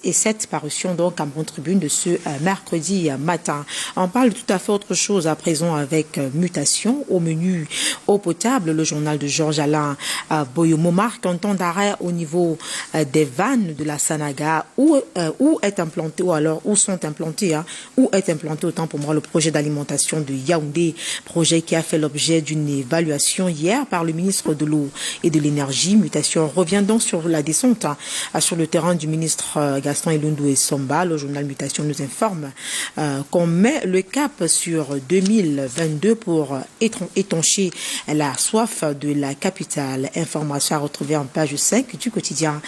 et 7, parution donc à Cameroun Tribune de ce mercredi matin. On parle tout à fait autre chose à présent avec mutation au menu eau potable. Le journal de Georges Alain Boyomo marque un temps d'arrêt au niveau des vannes de la Sanaga où est implanté ou alors où sont implantés où est implanté autant pour moi le projet d'alimentation de Yaoundé, projet qui a fait l'objet d'une évaluation hier par le ministre de l'eau et de l'énergie. Mutation revient donc sur la descente sur le terrain du ministre Gaston Elundou et Somba. Le journal Mutation nous informe qu'on met le cap sur 2022 pour étancher la soif de la capitale. Information à retrouver en page 5 du quotidien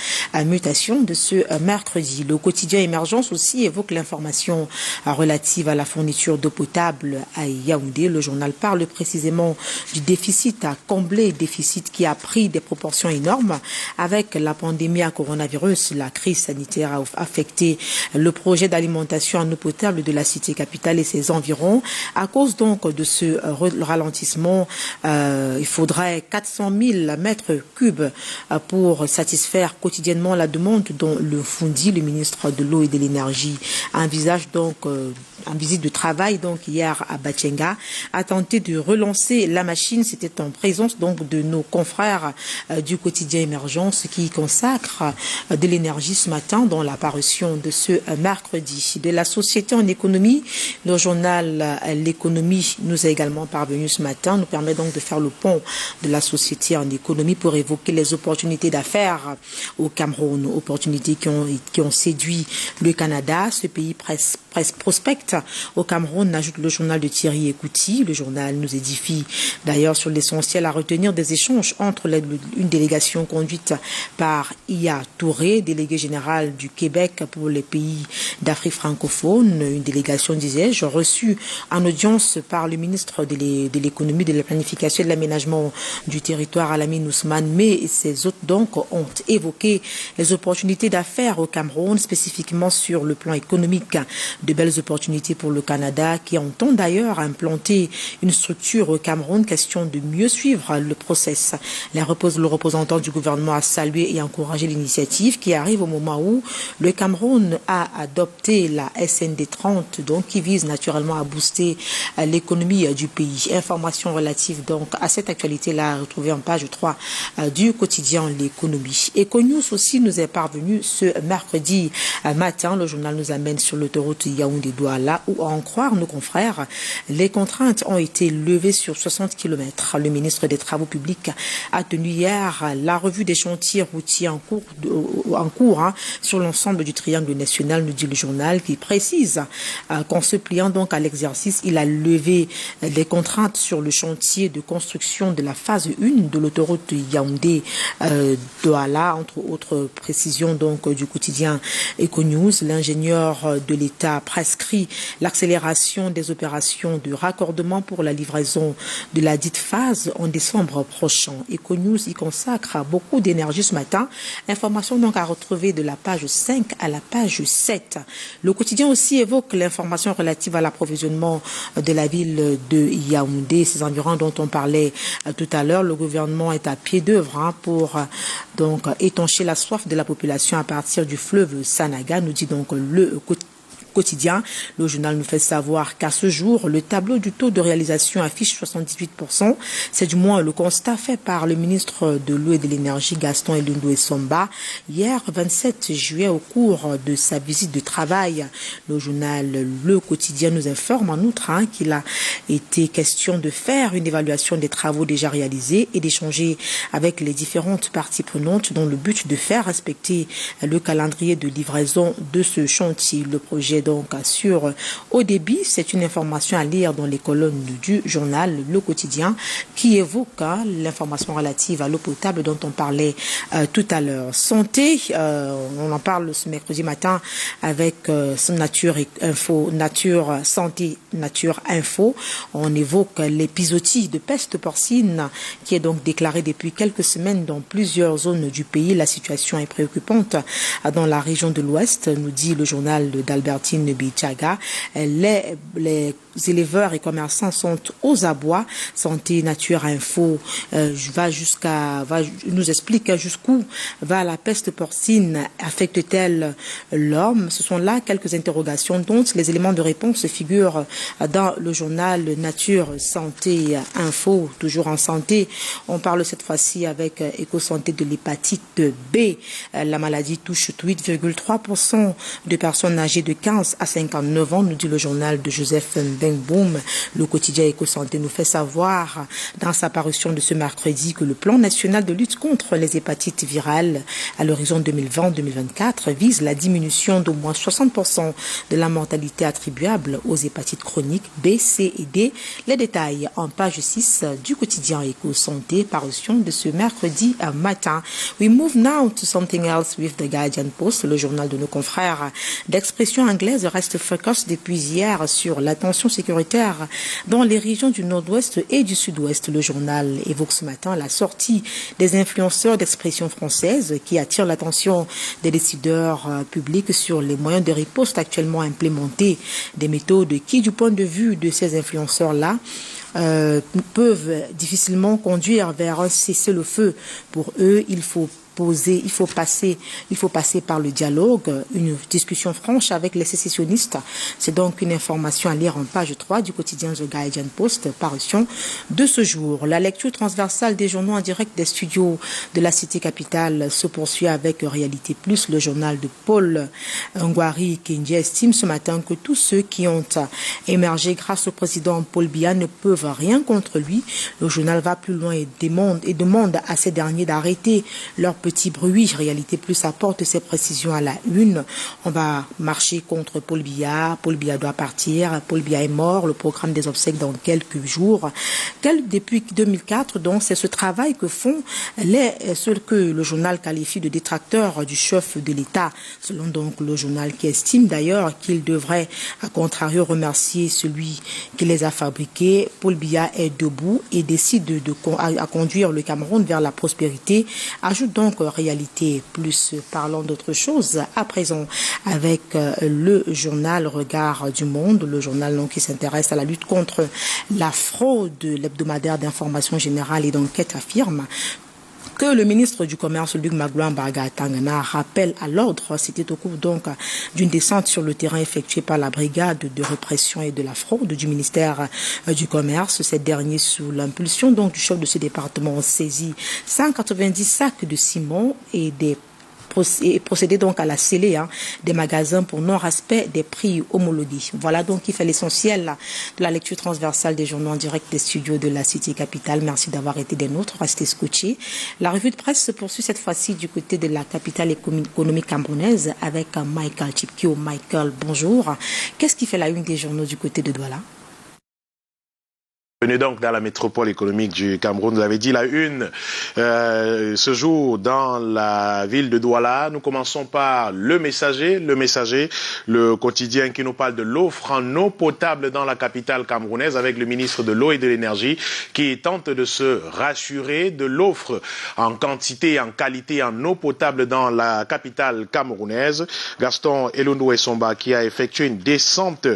Mutation de ce mercredi. Le quotidien Émergence aussi évoque l'information relative à la fourniture d'eau potable à Yaoundé. Le journal parle précisément du déficit à combler, déficit qui a pris des proportions énormes avec la pandémie à coronavirus. La crise sanitaire a affecté le projet d'alimentation en eau potable de la cité capitale et ses environs. À cause donc de ce ralentissement, il faudrait 400 000 mètres cubes pour satisfaire quotidiennement la demande dont le Fundi, le ministre de l'eau et de l'énergie, envisage donc en visite de travail donc hier à Batchenga, a tenté de relancer la machine. C'était en présence donc de nos confrères du quotidien Émergence qui consacre de l'énergie ce matin dans la parution de ce mercredi. De la société en économie, le journal L'économie nous est également parvenu ce matin, nous permet donc de faire le pont de la société en économie pour évoquer les opportunités d'affaires au Cameroun, opportunités qui ont séduit le Canada. Ce pays prospecte au Cameroun, ajoute le journal de Thierry Ekouti. Le journal nous édifie d'ailleurs sur l'essentiel à retenir des échanges entre une délégation conduite par Iya Touré, délégué général du Québec pour les pays d'Afrique francophone. Une délégation, disais-je, reçue en audience par le ministre de l'économie, de la planification et de l'aménagement du territoire, Alamine Ousmane, mais ses hôtes donc ont évoqué les opportunités d'affaires au Cameroun, spécifiquement sur le plan économique. De belles opportunités pour le Canada qui entend d'ailleurs implanter une structure au Cameroun. Question de mieux suivre le process. Le représentant du gouvernement a salué et encouragé l'initiative qui arrive au moment où le Cameroun a adopté la SND 30, donc qui vise naturellement à booster l'économie du pays. Information relative donc à cette actualité-là retrouvée en page 3 du quotidien L'économie. Econews aussi nous est parvenu ce mercredi matin. Le journal nous amène sur l'autoroute Yaoundé-Douala où, à en croire nos confrères, les contraintes ont été levées sur 60 km. Le ministre des Travaux publics a tenu hier la revue des chantiers routiers en cours sur l'ensemble du triangle national, nous dit le journal, qui précise qu'en se pliant donc à l'exercice, il a levé les contraintes sur le chantier de construction de la phase 1 de l'autoroute Yaoundé-Douala, entre autres précisions donc du quotidien Econews. L'ingénieur de l'État prescrit l'accélération des opérations de raccordement pour la livraison de la dite phase en décembre prochain. Econews y consacre beaucoup d'énergie ce matin. Information donc à retrouver de la page 5 à la page 7. Le quotidien aussi évoque l'information relative à l'approvisionnement de la ville de Yaoundé, ces environs dont on parlait tout à l'heure. Le gouvernement est à pied d'œuvre pour donc étancher la soif de la population à partir du fleuve Sanaga, nous dit donc le quotidien. Le journal nous fait savoir qu'à ce jour, le tableau du taux de réalisation affiche 78%. C'est du moins le constat fait par le ministre de l'eau et de l'énergie, Gaston Elundou et Somba, hier 27 juillet au cours de sa visite de travail. Le journal Le Quotidien nous informe en outre qu'il a été question de faire une évaluation des travaux déjà réalisés et d'échanger avec les différentes parties prenantes dans le but de faire respecter le calendrier de livraison de ce chantier. Le projet donc assure au débit. C'est une information à lire dans les colonnes du journal Le Quotidien qui évoque l'information relative à l'eau potable dont on parlait tout à l'heure. Santé, on en parle ce mercredi matin avec Nature Info, Nature Santé, Nature Info. On évoque l'épisodie de peste porcine qui est donc déclarée depuis quelques semaines dans plusieurs zones du pays. La situation est préoccupante dans la région de l'Ouest, nous dit le journal d'Albert Martine Bichaga. Les éleveurs et commerçants sont aux abois. Santé Nature Info va nous explique jusqu'où va la peste porcine, affecte-t-elle l'homme? Ce sont là quelques interrogations dont les éléments de réponse figurent dans le journal Nature Santé Info. Toujours en santé, on parle cette fois-ci avec Éco-Santé de l'hépatite B. La maladie touche 8,3% de personnes âgées de 15 à 59 ans, nous dit le journal de Joseph Ndengboum. Le quotidien Éco-Santé nous fait savoir dans sa parution de ce mercredi que le plan national de lutte contre les hépatites virales à l'horizon 2020-2024 vise la diminution d'au moins 60% de la mortalité attribuable aux hépatites chroniques B, C et D. Les détails en page 6 du quotidien Éco-Santé, parution de ce mercredi matin. We move now to something else with the Guardian Post. Le journal de nos confrères d'expression anglaise reste focus depuis hier sur la tension sécuritaire dans les régions du nord-ouest et du sud-ouest. Le journal évoque ce matin la sortie des influenceurs d'expression française qui attirent l'attention des décideurs publics sur les moyens de riposte actuellement implémentés. Des méthodes qui, du point de vue de ces influenceurs-là, peuvent difficilement conduire vers un cessez-le-feu. Pour eux, il faut passer par le dialogue, une discussion franche avec les sécessionnistes. C'est donc une information à lire en page 3 du quotidien The Guardian Post, parution de ce jour. La lecture transversale des journaux en direct des studios de la cité capitale se poursuit avec Réalité Plus. Le journal de Paul Ngwari Kenji estime ce matin que tous ceux qui ont émergé grâce au président Paul Biya ne peuvent rien contre lui. Le journal va plus loin et demande à ces derniers d'arrêter leur petit bruit. Réalité Plus apporte ses précisions à la une. On va marcher contre Paul Biya. Paul Biya doit partir. Paul Biya est mort. Le programme des obsèques dans quelques jours. Depuis 2004, donc, c'est ce travail que font ceux que le journal qualifie de détracteurs du chef de l'État. Selon donc le journal qui estime d'ailleurs qu'il devrait, à contrario, remercier celui qui les a fabriqués. Paul Biya est debout et décide à conduire le Cameroun vers la prospérité. Ajoute donc Réalité Plus. Parlons d'autre chose à présent avec le journal Regard du Monde, le journal donc, qui s'intéresse à la lutte contre la fraude. L'hebdomadaire d'information générale et d'enquête affirme que le ministre du Commerce, Luc Magloire-Mbarga-Tangana, rappelle à l'ordre. C'était au cours donc d'une descente sur le terrain effectuée par la brigade de répression et de la fraude du ministère du Commerce. Cette dernière, sous l'impulsion donc du chef de ce département, ont saisi 190 sacs de ciment et procéder donc à la scellée des magasins pour non-respect des prix homologués. Voilà donc qui fait l'essentiel de la lecture transversale des journaux en direct des studios de la cité capitale. Merci d'avoir été des nôtres. Restez scotchés. La revue de presse se poursuit cette fois-ci du côté de la capitale économique camerounaise avec Michael Chipkio. Michael, bonjour. Qu'est-ce qui fait la une des journaux du côté de Douala? Venez donc dans la métropole économique du Cameroun, vous l'avez dit, la une ce jour dans la ville de Douala. Nous commençons par Le Messager, le quotidien qui nous parle de l'offre en eau potable dans la capitale camerounaise avec le ministre de l'eau et de l'énergie qui tente de se rassurer de l'offre en quantité et en qualité en eau potable dans la capitale camerounaise. Gaston Elonou Essomba qui a effectué une descente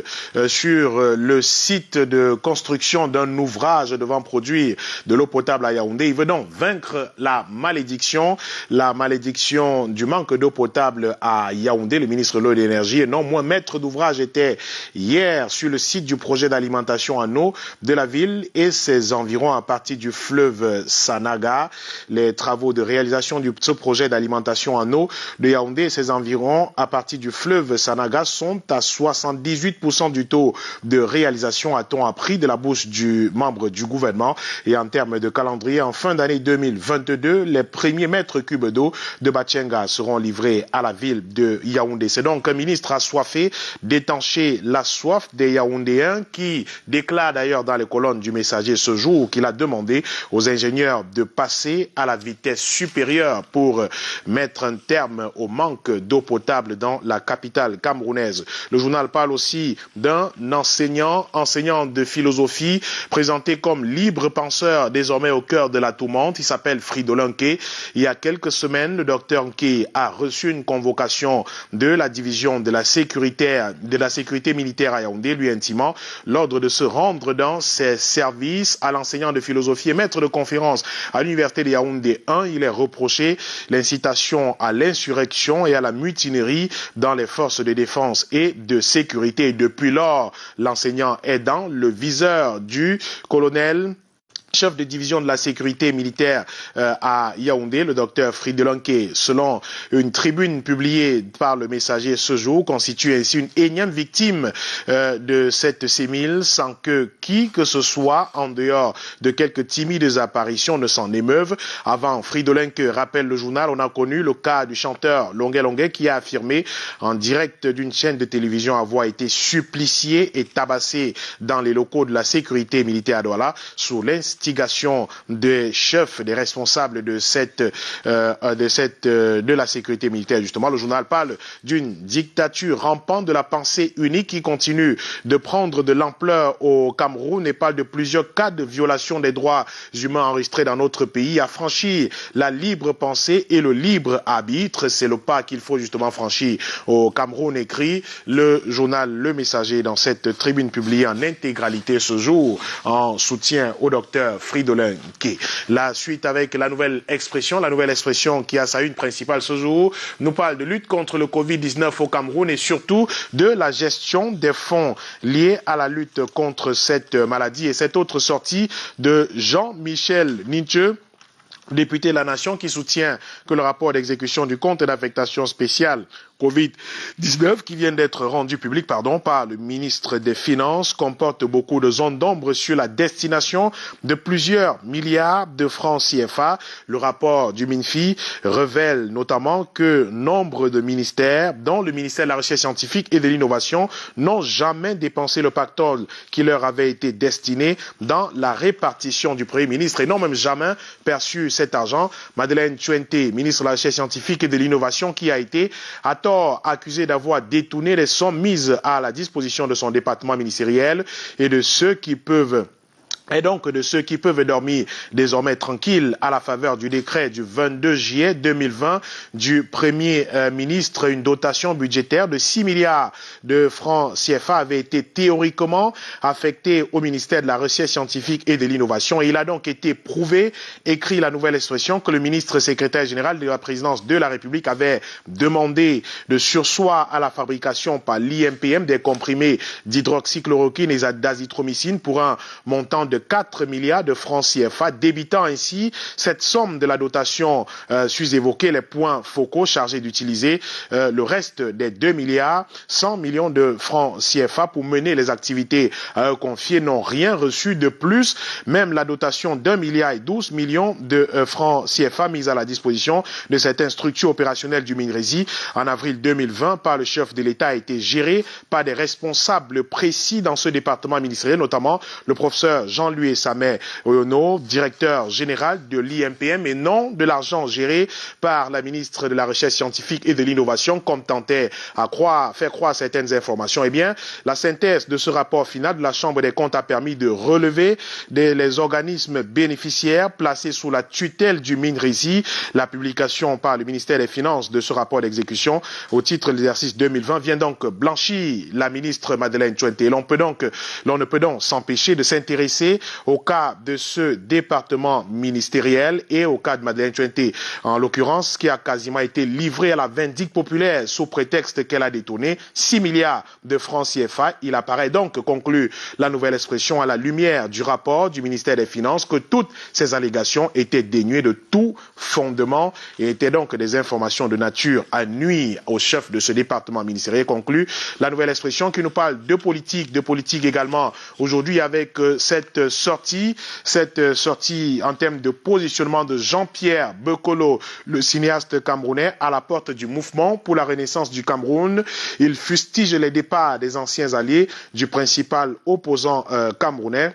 sur le site de construction d'un ouvrage devant produire de l'eau potable à Yaoundé. Il veut donc vaincre la malédiction du manque d'eau potable à Yaoundé. Le ministre de l'eau et de l'énergie et non moins maître d'ouvrage était hier sur le site du projet d'alimentation en eau de la ville et ses environs à partir du fleuve Sanaga. Les travaux de réalisation de ce projet d'alimentation en eau de Yaoundé et ses environs à partir du fleuve Sanaga sont à 78% du taux de réalisation, a-t-on appris de la bouche du membre du gouvernement. Et en termes de calendrier, en fin d'année 2022, les premiers mètres cubes d'eau de Batchenga seront livrés à la ville de Yaoundé. C'est donc un ministre assoiffé d'étancher la soif des Yaoundéens qui déclare d'ailleurs dans les colonnes du Messager ce jour qu'il a demandé aux ingénieurs de passer à la vitesse supérieure pour mettre un terme au manque d'eau potable dans la capitale camerounaise. Le journal parle aussi d'un enseignant de philosophie présenté comme libre penseur désormais au cœur de la tourmente. Il s'appelle Fridolin Nké. Il y a quelques semaines, le docteur Nké a reçu une convocation de la division de la sécurité militaire à Yaoundé, lui intimant l'ordre de se rendre dans ses services à l'enseignant de philosophie et maître de conférence à l'université de Yaoundé 1. Il est reproché l'incitation à l'insurrection et à la mutinerie dans les forces de défense et de sécurité. Depuis lors, l'enseignant est dans le viseur du colonel chef de division de la sécurité militaire à Yaoundé, le docteur Fridolin Nké, selon une tribune publiée par le Messager ce jour, constitue ainsi une énième victime de cette sémile sans que qui que ce soit, en dehors de quelques timides apparitions, ne s'en émeuve. Avant Fridolin Nké, rappelle le journal, on a connu le cas du chanteur Longuet Longuet qui a affirmé en direct d'une chaîne de télévision avoir été supplicié et tabassé dans les locaux de la sécurité militaire à Douala sous l'instigation des chefs, des responsables de la sécurité militaire. Justement, le journal parle d'une dictature rampante de la pensée unique qui continue de prendre de l'ampleur au Cameroun et parle de plusieurs cas de violation des droits humains enregistrés dans notre pays. Affranchir la libre pensée et le libre arbitre, c'est le pas qu'il faut justement franchir au Cameroun, écrit le journal Le Messager dans cette tribune publiée en intégralité ce jour en soutien au docteur Fridolin Nké. La suite avec la nouvelle expression qui a sa une principale ce jour, nous parle de lutte contre le Covid-19 au Cameroun et surtout de la gestion des fonds liés à la lutte contre cette maladie. Et cette autre sortie de Jean-Michel Ninche, député de la Nation, qui soutient que le rapport d'exécution du compte d'affectation spéciale Covid-19 qui vient d'être rendu public par le ministre des Finances comporte beaucoup de zones d'ombre sur la destination de plusieurs milliards de francs CFA. Le rapport du MINFI révèle notamment que nombre de ministères, dont le ministère de la Recherche scientifique et de l'Innovation, n'ont jamais dépensé le pactole qui leur avait été destiné dans la répartition du Premier ministre et n'ont même jamais perçu cet argent. Madeleine Chuente, ministre de la Recherche scientifique et de l'Innovation, qui a été à tort accusé d'avoir détourné les sommes mises à la disposition de son département ministériel et de ceux qui peuvent dormir désormais tranquilles à la faveur du décret du 22 juillet 2020 du Premier ministre. Une dotation budgétaire de 6 milliards de francs CFA avait été théoriquement affectée au ministère de la Recherche scientifique et de l'Innovation. Et il a donc été prouvé, écrit la nouvelle expression, que le ministre secrétaire général de la présidence de la République avait demandé de surseoir à la fabrication par l'IMPM des comprimés d'hydroxychloroquine et d'azithromycine pour un montant de 4 milliards de francs CFA, débitant ainsi cette somme de la dotation suis évoquer les points focaux chargés d'utiliser le reste des 2 milliards 100 millions de francs CFA pour mener les activités confiées, n'ont rien reçu de plus. Même la dotation d'1 milliard et 12 millions de francs CFA mise à la disposition de certaines structures opérationnelles du MINRESI en avril 2020 par le chef de l'État a été gérée par des responsables précis dans ce département ministériel, notamment le professeur Jean-Louis Samé Oyono, directeur général de l'IMPM, et non de l'argent géré par la ministre de la Recherche scientifique et de l'Innovation, comme tentait à faire croire certaines informations. Eh bien, la synthèse de ce rapport final de la Chambre des comptes a permis de relever les organismes bénéficiaires placés sous la tutelle du MINRESI. La publication par le ministère des Finances de ce rapport d'exécution au titre de l'exercice 2020 vient donc blanchir la ministre Madeleine Chuente. L'on ne peut donc s'empêcher de s'intéresser au cas de ce département ministériel et au cas de Madeleine Chuente, en l'occurrence, qui a quasiment été livré à la vindicte populaire sous prétexte qu'elle a détourné 6 milliards de francs CFA. Il apparaît donc, conclut la nouvelle expression, à la lumière du rapport du ministère des Finances, que toutes ces allégations étaient dénuées de tout fondement et étaient donc des informations de nature à nuire au chef de ce département ministériel, conclut la nouvelle expression, qui nous parle de politique également aujourd'hui avec cette sortie en termes de positionnement de Jean-Pierre Bekolo, le cinéaste camerounais, à la porte du mouvement pour la renaissance du Cameroun. Il fustige les départs des anciens alliés du principal opposant camerounais.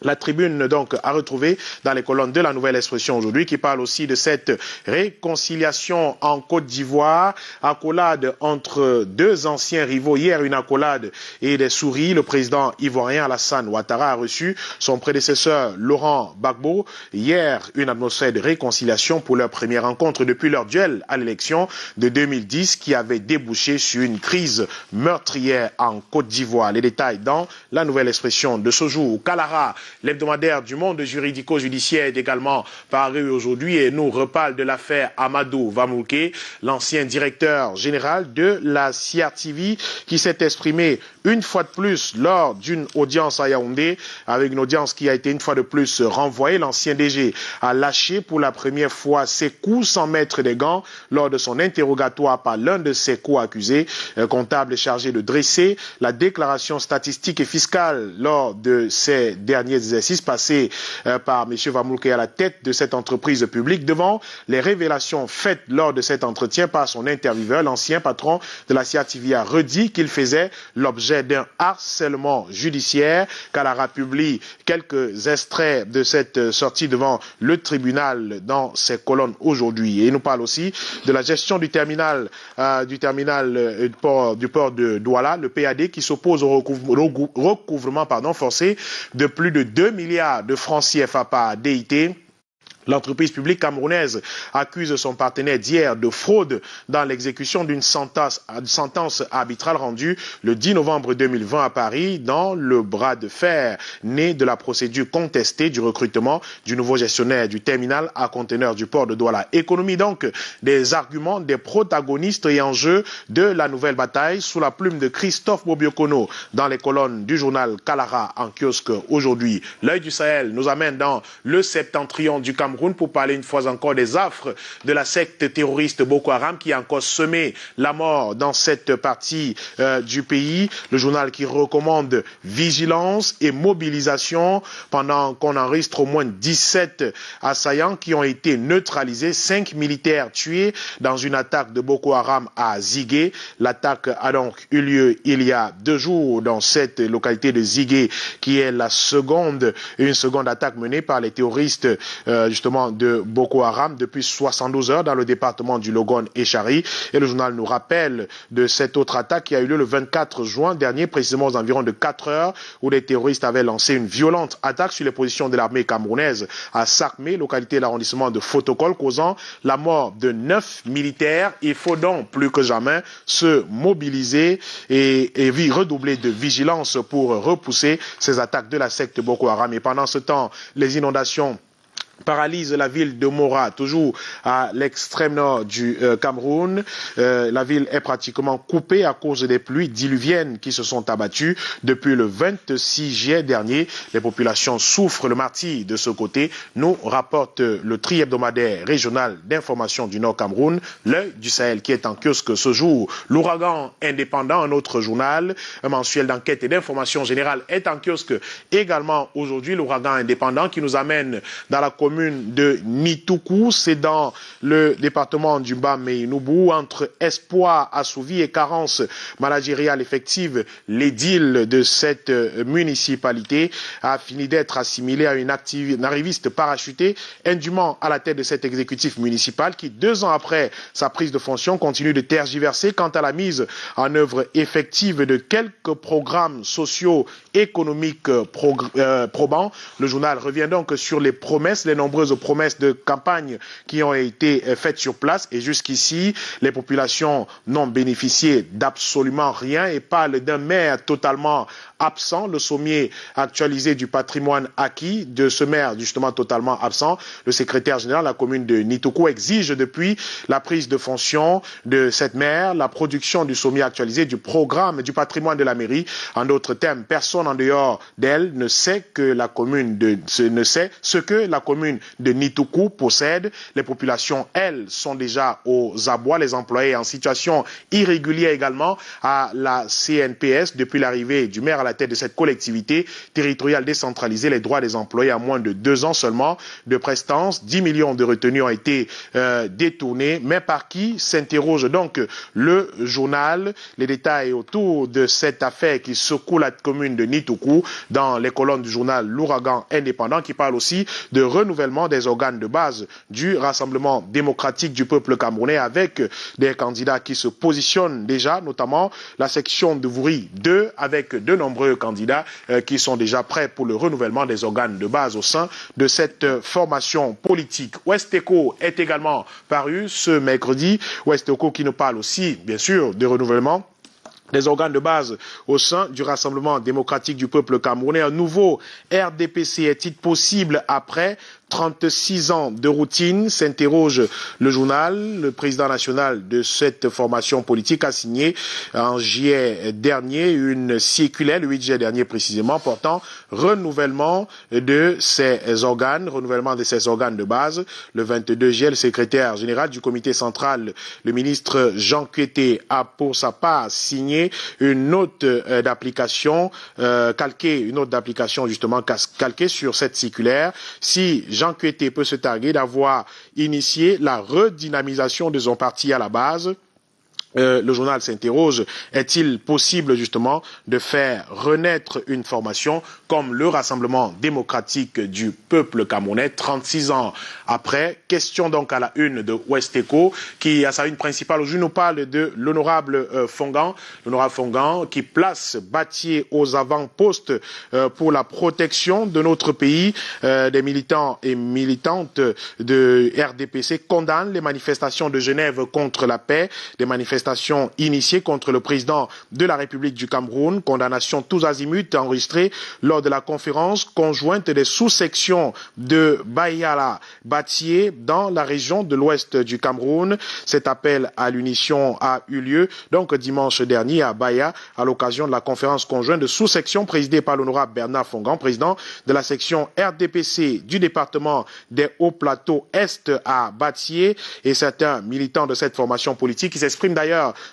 La tribune, donc, a retrouvé dans les colonnes de la Nouvelle Expression aujourd'hui, qui parle aussi de cette réconciliation en Côte d'Ivoire, accolade entre deux anciens rivaux. Hier, une accolade et des souris. Le président ivoirien Alassane Ouattara a reçu son prédécesseur Laurent Gbagbo. Hier, une atmosphère de réconciliation pour leur première rencontre depuis leur duel à l'élection de 2010 qui avait débouché sur une crise meurtrière en Côte d'Ivoire. Les détails dans la Nouvelle Expression de ce jour. Kalara, l'hebdomadaire du monde juridico-judiciaire, est également paru aujourd'hui et nous reparle de l'affaire Amadou Vamouké, l'ancien directeur général de la CRTV, qui s'est exprimé une fois de plus lors d'une audience à Yaoundé, avec une audience qui a été une fois de plus renvoyée. L'ancien DG a lâché pour la première fois ses coups sans mettre des gants lors de son interrogatoire par l'un de ses co-accusés. Comptable chargé de dresser la déclaration statistique et fiscale lors de ces derniers exercices passés par M. Vamouké à la tête de cette entreprise publique. Devant les révélations faites lors de cet entretien par son intervieweur, l'ancien patron de la CRTV a redit qu'il faisait l'objet d'un harcèlement judiciaire. Kalara publie quelques extraits de cette sortie devant le tribunal dans ses colonnes aujourd'hui. Et il nous parle aussi de la gestion du terminal du port de Douala, le PAD, qui s'oppose au recouvrement forcé de plus de 2 milliards de francs CFA par DIT. L'entreprise publique camerounaise accuse son partenaire d'hier de fraude dans l'exécution d'une sentence arbitrale rendue le 10 novembre 2020 à Paris dans le bras de fer né de la procédure contestée du recrutement du nouveau gestionnaire du terminal à conteneurs du port de Douala. Économie donc des arguments des protagonistes et enjeux de la nouvelle bataille sous la plume de Christophe Bobiokono dans les colonnes du journal Kalara en kiosque aujourd'hui. L'œil du Sahel nous amène dans le septentrion du Cameroun pour parler une fois encore des affres de la secte terroriste Boko Haram qui a encore semé la mort dans cette partie du pays. Le journal qui recommande vigilance et mobilisation pendant qu'on enregistre au moins 17 assaillants qui ont été neutralisés, 5 militaires tués dans une attaque de Boko Haram à Zigué. L'attaque a donc eu lieu il y a 2 jours dans cette localité de Zigué qui est une seconde attaque menée par les terroristes justement de Boko Haram depuis 72 heures dans le département du Logon et Chari. Et le journal nous rappelle de cette autre attaque qui a eu lieu le 24 juin dernier, précisément aux environs de 4 heures, où les terroristes avaient lancé une violente attaque sur les positions de l'armée camerounaise à Sakmé, localité de l'arrondissement de Fotokol, causant la mort de 9 militaires. Il faut donc plus que jamais se mobiliser et redoubler de vigilance pour repousser ces attaques de la secte Boko Haram. Et pendant ce temps, les inondations paralyse la ville de Mora, toujours à l'extrême nord du Cameroun. La ville est pratiquement coupée à cause des pluies diluviennes qui se sont abattues depuis le 26 juillet dernier. Les populations souffrent le martyre de ce côté, nous rapporte le tri-hebdomadaire régional d'information du Nord Cameroun, l'œil du Sahel qui est en kiosque ce jour. L'Ouragan indépendant, un autre journal, un mensuel d'enquête et d'information générale, est en kiosque également aujourd'hui. L'Ouragan indépendant qui nous amène dans la commune de Nitoukou, c'est dans le département du Bas-Meinoubou, entre espoir assouvi et carence managériale effective. L'édile de cette municipalité a fini d'être assimilé à une arriviste parachutée indûment à la tête de cet exécutif municipal qui, 2 ans après sa prise de fonction, continue de tergiverser quant à la mise en œuvre effective de quelques programmes sociaux économiques probants. Le journal revient donc sur les promesses, les nombreuses promesses de campagne qui ont été faites sur place et jusqu'ici, les populations n'ont bénéficié d'absolument rien et parlent d'un maire totalement absent, le sommier actualisé du patrimoine acquis de ce maire justement totalement absent. Le secrétaire général de la commune de Nitoukou exige depuis la prise de fonction de cette maire la production du sommier actualisé du programme du patrimoine de la mairie. En d'autres termes, personne en dehors d'elle ne sait ce que la commune commune de Nitoukou possède. Les populations, elles, sont déjà aux abois. Les employés en situation irrégulière également à la CNPS depuis l'arrivée du maire à la tête de cette collectivité territoriale décentralisée. Les droits des employés à moins de 2 ans seulement de prestance. 10 millions de retenues ont été détournés. Mais par qui s'interroge donc le journal? Les détails autour de cette affaire qui secoue la commune de Nitoukou dans les colonnes du journal L'Ouragan Indépendant, qui parle aussi de renouvellement des organes de base du Rassemblement démocratique du peuple camerounais avec des candidats qui se positionnent déjà, notamment la section de Vouri 2 avec de nombreux candidats qui sont déjà prêts pour le renouvellement des organes de base au sein de cette formation politique. Westeco est également paru ce mercredi. Westeco qui nous parle aussi, bien sûr, de renouvellement des organes de base au sein du Rassemblement démocratique du peuple camerounais. Un nouveau RDPC est-il possible après 36 ans de routine, s'interroge le journal. Le président national de cette formation politique a signé en juillet dernier une circulaire, le 8 juillet dernier précisément, portant renouvellement de ces organes de base. Le 22 juillet, le secrétaire général du comité central, le ministre Jean Kuete, a pour sa part signé une note d'application, calquée sur cette circulaire. Si Jean Kuete peut se targuer d'avoir initié la redynamisation de son parti à la base, le journal s'interroge, est-il possible justement de faire renaître une formation comme le Rassemblement démocratique du peuple camerounais 36 ans après? Question donc à la une de Westeco qui, à sa une principale, aujourd'hui nous parle de l'honorable Fongan qui place Batié aux avant-postes pour la protection de notre pays. Des militants et militantes de RDPC condamnent les manifestations de Genève contre la paix, des manifestations initiées contre le président de la République du Cameroun, condamnation tous azimuts enregistrée lors de la conférence conjointe des sous-sections de Bayala Batié dans la région de l'ouest du Cameroun. Cet appel à l'unition a eu lieu donc dimanche dernier à Baya à l'occasion de la conférence conjointe de sous-sections présidée par l'honorable Bernard Fongan, président de la section RDPC du département des Hauts-Plateaux Est à Batié, et certains militants de cette formation politique qui s'expriment d'ailleurs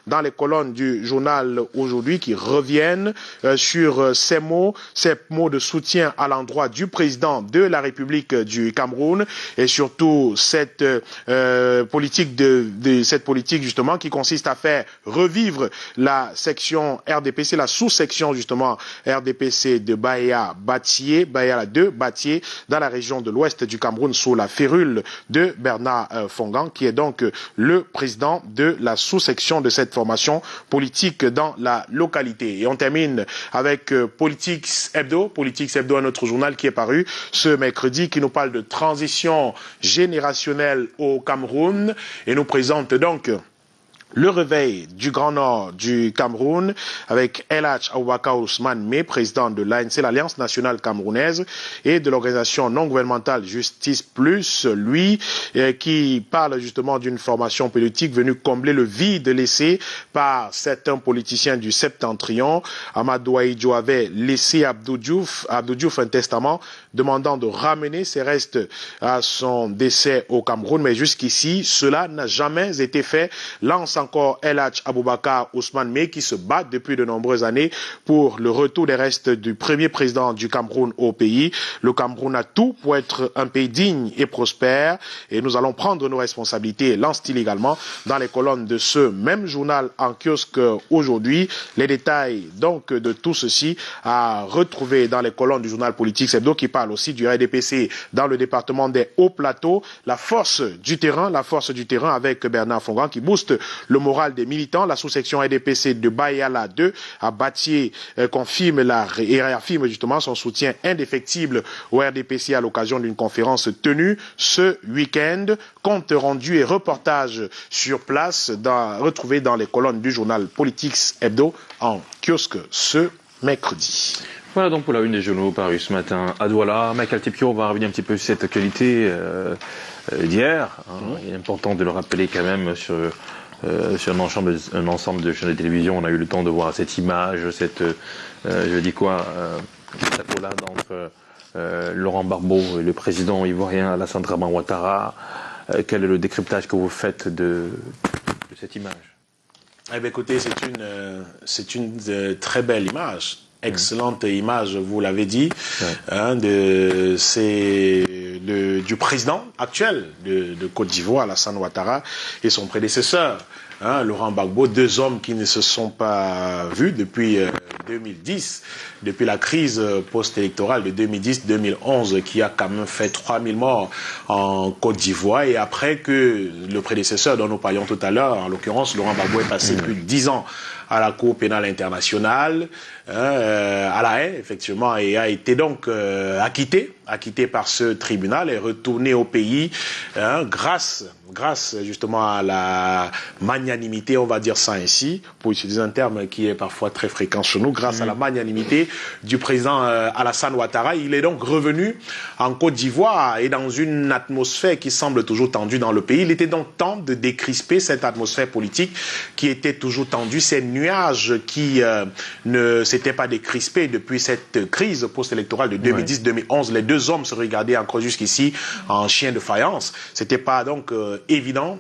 dans les colonnes du journal aujourd'hui, qui reviennent sur ces mots de soutien à l'endroit du président de la République du Cameroun, et surtout cette politique justement qui consiste à faire revivre la section RDPC, la sous-section justement RDPC de Bayala 2 Batié dans la région de l'ouest du Cameroun sous la férule de Bernard Fongan, qui est donc le président de la sous-section de cette formation politique dans la localité. Et on termine avec Politics Hebdo, un autre journal qui est paru ce mercredi, qui nous parle de transition générationnelle au Cameroun et nous présente donc le réveil du Grand Nord du Cameroun avec El Hadj Aboubakar Ousmane Meh, président de l'ANC, l'Alliance nationale camerounaise, et de l'organisation non gouvernementale Justice Plus, lui, qui parle justement d'une formation politique venue combler le vide laissé par certains politiciens du Septentrion. Amadou Ahidjo avait laissé Abdou Diouf un testament demandant de ramener ses restes à son décès au Cameroun, mais jusqu'ici, cela n'a jamais été fait. Lance encore El Hadj Aboubakar Ousmane Meh qui se bat depuis de nombreuses années pour le retour des restes du premier président du Cameroun au pays. Le Cameroun a tout pour être un pays digne et prospère et nous allons prendre nos responsabilités, lance-t-il également dans les colonnes de ce même journal en kiosque aujourd'hui. Les détails donc de tout ceci à retrouver dans les colonnes du journal Politique Hebdo qui parle aussi du RDPC dans le département des Hauts-Plateaux. La force du terrain avec Bernard Fongan qui booste le moral des militants. La sous-section RDPC de Bayala 2 à Batié confirme et réaffirme justement son soutien indéfectible au RDPC à l'occasion d'une conférence tenue ce week-end. Compte rendu et reportage sur place retrouvé dans les colonnes du journal Politics Hebdo en kiosque ce mercredi. Voilà donc pour la une des journaux parus ce matin à Douala. Michael Tepio, on va revenir un petit peu sur cette actualité d'hier. Il est important de le rappeler quand même sur un ensemble de chaînes de télévision. On a eu le temps de voir cette image, cette accolade entre Laurent Gbagbo et le président ivoirien Alassane Dramane Ouattara. Quel est le décryptage que vous faites de cette image? Eh bien, écoutez, c'est une très belle image. Excellente image, vous l'avez dit, du président actuel de Côte d'Ivoire, Alassane Ouattara, et son prédécesseur, Laurent Gbagbo, deux hommes qui ne se sont pas vus depuis 2010, depuis la crise post-électorale de 2010-2011 qui a quand même fait 3000 morts en Côte d'Ivoire, et après que le prédécesseur dont nous parlions tout à l'heure, en l'occurrence Laurent Gbagbo, est passé plus de 10 ans à la Cour pénale internationale, à La Haye, effectivement, et a été donc acquitté par ce tribunal et retourné au pays grâce justement à la magnanimité, on va dire ça ainsi, pour utiliser un terme qui est parfois très fréquent chez nous, grâce à la magnanimité du président Alassane Ouattara. Il est donc revenu en Côte d'Ivoire et dans une atmosphère qui semble toujours tendue dans le pays. Il était donc temps de décrisper cette atmosphère politique qui était toujours tendue, ces nuages qui ne s'étaient pas décrispés depuis cette crise post-électorale de 2010-2011. Les deux hommes se regardaient encore jusqu'ici en chien de faïence. C'était pas donc évident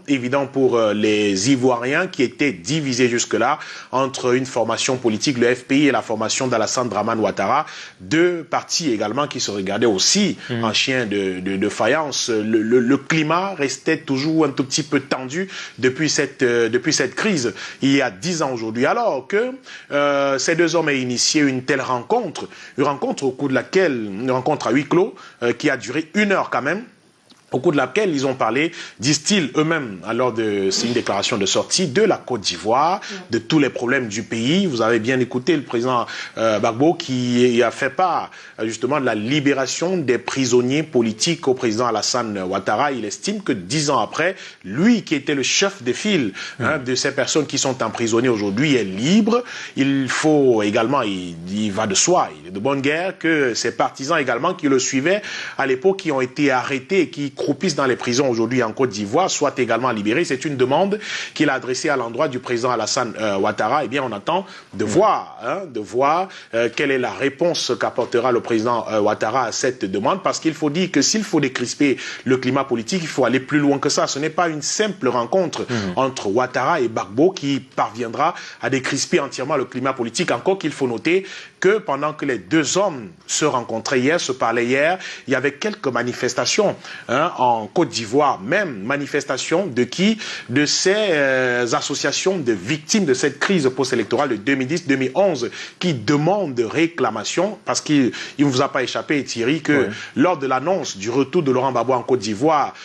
pour les Ivoiriens qui étaient divisés jusque-là entre une formation politique, le FPI, et la formation d'Alassane Dramane Ouattara, deux partis également qui se regardaient aussi en chien de faïence. Le climat restait toujours un tout petit peu tendu depuis cette crise, il y a 10 ans aujourd'hui, alors que ces deux hommes aient initié une telle rencontre, une rencontre à huis clos, qui a duré 1 heure quand même, au cours de laquelle ils ont parlé, disent-ils eux-mêmes, c'est une déclaration de sortie, de la Côte d'Ivoire, de tous les problèmes du pays. Vous avez bien écouté le président Gbagbo qui a fait part justement de la libération des prisonniers politiques au président Alassane Ouattara. Il estime que 10 ans après, lui qui était le chef de file de ces personnes qui sont emprisonnées aujourd'hui est libre. Il faut également, il va de soi, il est de bonne guerre, que ses partisans également qui le suivaient à l'époque, qui ont été arrêtés, qui croupissent dans les prisons aujourd'hui en Côte d'Ivoire, soient également libérés. C'est une demande qu'il a adressée à l'endroit du président Alassane Ouattara. Eh bien, on attend de voir quelle est la réponse qu'apportera le président Ouattara à cette demande, parce qu'il faut dire que s'il faut décrisper le climat politique, il faut aller plus loin que ça. Ce n'est pas une simple rencontre entre Ouattara et Gbagbo qui parviendra à décrisper entièrement le climat politique, encore qu'il faut noter que pendant que les deux hommes se rencontraient hier, se parlaient hier, il y avait quelques manifestations en Côte d'Ivoire, même manifestations de qui? De ces associations de victimes de cette crise post-électorale de 2010-2011 qui demandent réclamation, parce qu'il ne vous a pas échappé, Thierry, que lors de l'annonce du retour de Laurent Gbagbo en Côte d'Ivoire,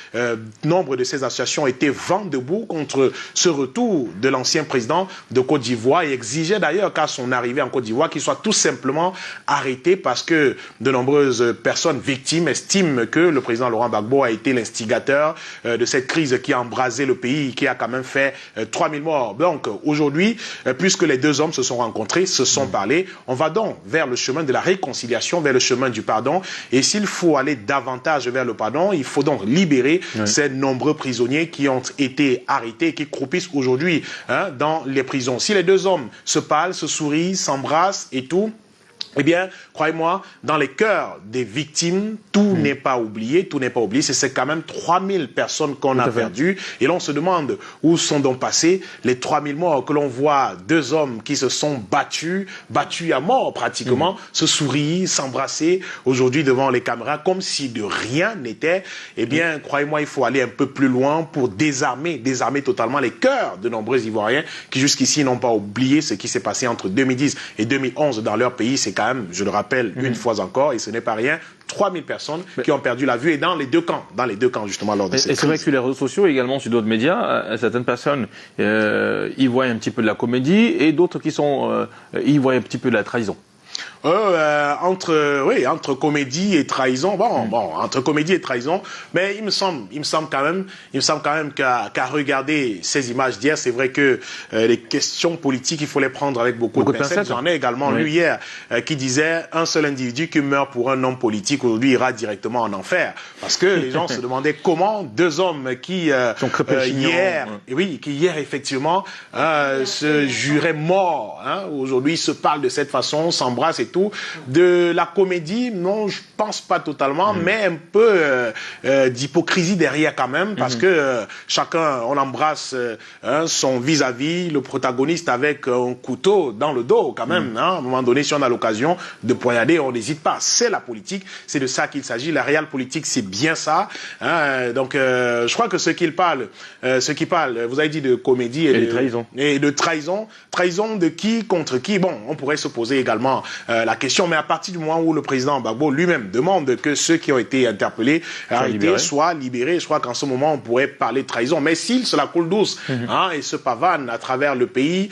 nombre de ces associations étaient vent debout contre ce retour de l'ancien président de Côte d'Ivoire et exigeaient d'ailleurs qu'à son arrivée en Côte d'Ivoire, qu'il soit tout simplement arrêté, parce que de nombreuses personnes victimes estiment que le président Laurent Gbagbo a été l'instigateur de cette crise qui a embrasé le pays, qui a quand même fait 3000 morts. Donc aujourd'hui, puisque les deux hommes se sont rencontrés, se sont parlé, on va donc vers le chemin de la réconciliation, vers le chemin du pardon. Et s'il faut aller davantage vers le pardon, il faut donc libérer ces nombreux prisonniers qui ont été arrêtés, qui croupissent aujourd'hui dans les prisons. Si les deux hommes se parlent, se sourient, s'embrassent et tout, eh bien, croyez-moi, dans les cœurs des victimes, tout n'est pas oublié, C'est quand même 3000 personnes qu'on a perdues. Et là, on se demande où sont donc passés les 3000 morts que l'on voit, deux hommes qui se sont battus à mort pratiquement, se sourient, s'embrasser aujourd'hui devant les caméras, comme si de rien n'était. Eh bien, croyez-moi, il faut aller un peu plus loin pour désarmer totalement les cœurs de nombreux Ivoiriens qui jusqu'ici n'ont pas oublié ce qui s'est passé entre 2010 et 2011 dans leur pays. C'est quand même, je le rappelle une fois encore, et ce n'est pas rien, 3000 personnes qui ont perdu la vue, et dans les deux camps justement lors de cette crise. Et c'est vrai que sur les réseaux sociaux, également sur d'autres médias, certaines personnes y voient un petit peu de la comédie, et d'autres qui y voient un petit peu de la trahison. Entre comédie et trahison, entre comédie et trahison, mais il me semble quand même qu'à regarder ces images d'hier, c'est vrai que les questions politiques, il faut les prendre avec beaucoup de pincettes. J'en ai également lu hier qui disait un seul individu qui meurt pour un homme politique aujourd'hui ira directement en enfer, parce que les gens se demandaient comment deux hommes qui hier effectivement se juraient morts, aujourd'hui se parlent de cette façon, s'embrassent passe et tout. De la comédie, non, je pense pas totalement, mais un peu d'hypocrisie derrière quand même, parce que chacun, on embrasse son vis-à-vis, le protagoniste avec un couteau dans le dos quand même. À un moment donné, si on a l'occasion de poignarder, on n'hésite pas. C'est la politique, c'est de ça qu'il s'agit. La réelle politique, c'est bien ça. Donc, je crois que ceux qui parlent, vous avez dit de comédie et de trahison. Et de trahison. Trahison de qui contre qui? Bon, on pourrait se poser également la question, mais à partir du moment où le président Gbagbo lui-même demande que ceux qui ont été interpellés, arrêtés, soient libérés, je crois qu'en ce moment, on pourrait parler de trahison. Mais s'il se la coule douce et se pavane à travers le pays,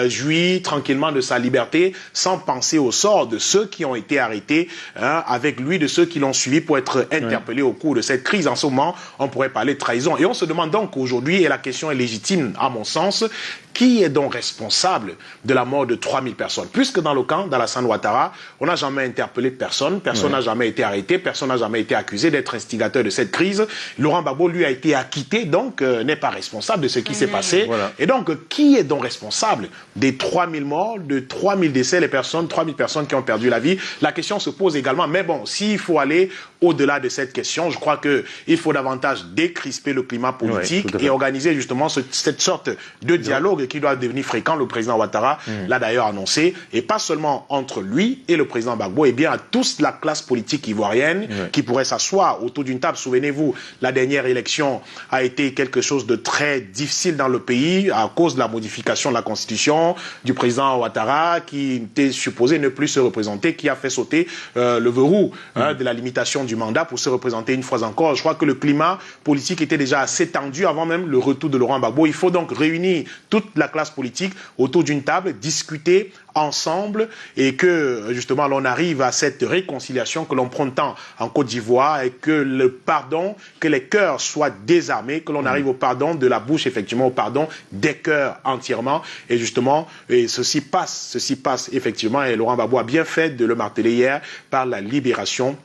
jouit tranquillement de sa liberté, sans penser au sort de ceux qui ont été arrêtés avec lui, de ceux qui l'ont suivi pour être interpellés au cours de cette crise, en ce moment, on pourrait parler de trahison. Et on se demande donc aujourd'hui, et la question est légitime à mon sens, qui est donc responsable de la mort de 3000 personnes? Puisque dans le camp d'Alassane Ouattara, on n'a jamais interpellé personne, personne n'a jamais été arrêté, personne n'a jamais été accusé d'être instigateur de cette crise. Laurent Gbagbo, lui, a été acquitté, donc n'est pas responsable de ce qui s'est passé. Voilà. Et donc, qui est donc responsable des 3000 morts, de 3000 décès, 3000 personnes qui ont perdu la vie? La question se pose également. Mais bon, s'il faut aller au-delà de cette question, je crois qu'il faut davantage décrisper le climat politique et organiser justement cette sorte de dialogue qui doit devenir fréquent. Le président Ouattara l'a d'ailleurs annoncé, et pas seulement entre lui et le président Gbagbo, et bien à toute la classe politique ivoirienne qui pourrait s'asseoir autour d'une table. Souvenez-vous, la dernière élection a été quelque chose de très difficile dans le pays à cause de la modification de la constitution du président Ouattara, qui était supposé ne plus se représenter, qui a fait sauter le verrou de la limitation du mandat pour se représenter une fois encore. Je crois que le climat politique était déjà assez tendu avant même le retour de Laurent Gbagbo. Il faut donc réunir toute la classe politique autour d'une table, discuter ensemble, et que justement l'on arrive à cette réconciliation que l'on prend tant en Côte d'Ivoire, et que le pardon, que les cœurs soient désarmés, que l'on arrive au pardon de la bouche, effectivement au pardon des cœurs entièrement, et justement ceci passe effectivement, et Laurent Gbagbo a bien fait de le marteler hier, par la libération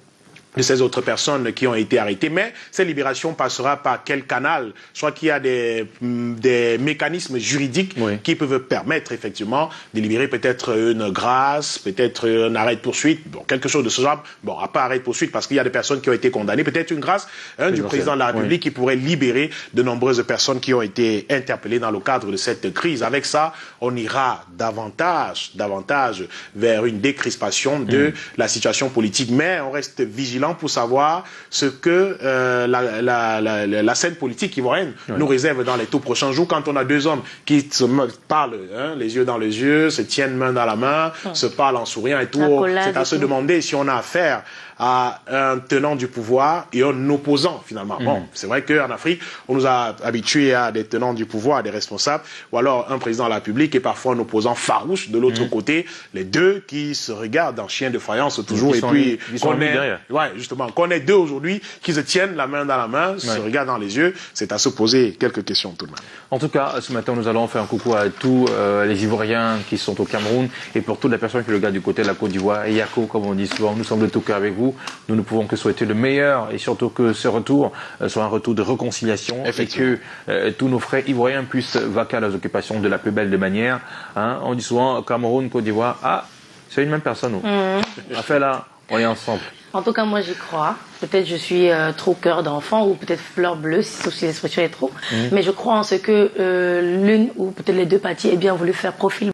de ces autres personnes qui ont été arrêtées. Mais cette libération passera par quel canal? Je crois qu'il y a des mécanismes juridiques qui peuvent permettre effectivement de libérer, peut-être une grâce, peut-être un arrêt de poursuite, bon, quelque chose de ce genre. Bon, à part arrêt de poursuite, parce qu'il y a des personnes qui ont été condamnées, peut-être une grâce du président de la République qui pourrait libérer de nombreuses personnes qui ont été interpellées dans le cadre de cette crise. Avec ça, on ira davantage vers une décrispation de la situation politique. Mais on reste vigilant pour savoir ce que la scène politique ivoirienne nous réserve dans les tout prochains jours, quand on a deux hommes qui se parlent les yeux dans les yeux, se tiennent main dans la main, se parlent en souriant et tout. C'est à se demander si on a affaire à un tenant du pouvoir et un opposant finalement. Bon, c'est vrai qu'en Afrique, on nous a habitués à des tenants du pouvoir, à des responsables, ou alors un président de la République et parfois un opposant farouche de l'autre côté, les deux qui se regardent en chien de faïence toujours, et puis qu'on ait deux aujourd'hui qui se tiennent la main dans la main, se regardent dans les yeux, c'est à se poser quelques questions tout de même. En tout cas, ce matin, nous allons faire un coucou à tous les Ivoiriens qui sont au Cameroun, et pour toutes les personnes qui regardent du côté de la Côte d'Ivoire. Et Yako, comme on dit souvent, nous sommes de tout cœur avec vous. Nous ne pouvons que souhaiter le meilleur, et surtout que ce retour soit un retour de réconciliation, et que tous nos frères ivoiriens puissent vaquer à leurs occupations de la plus belle des manières. On dit souvent Cameroun, Côte d'Ivoire, c'est une même personne. Affaire-là, on est ensemble. En tout cas, moi, j'y crois. Peut-être je suis trop cœur d'enfant, ou peut-être fleur bleue, si l'expression est trop. Mais je crois en ce que l'une ou peut-être les deux parties aient bien voulu faire profil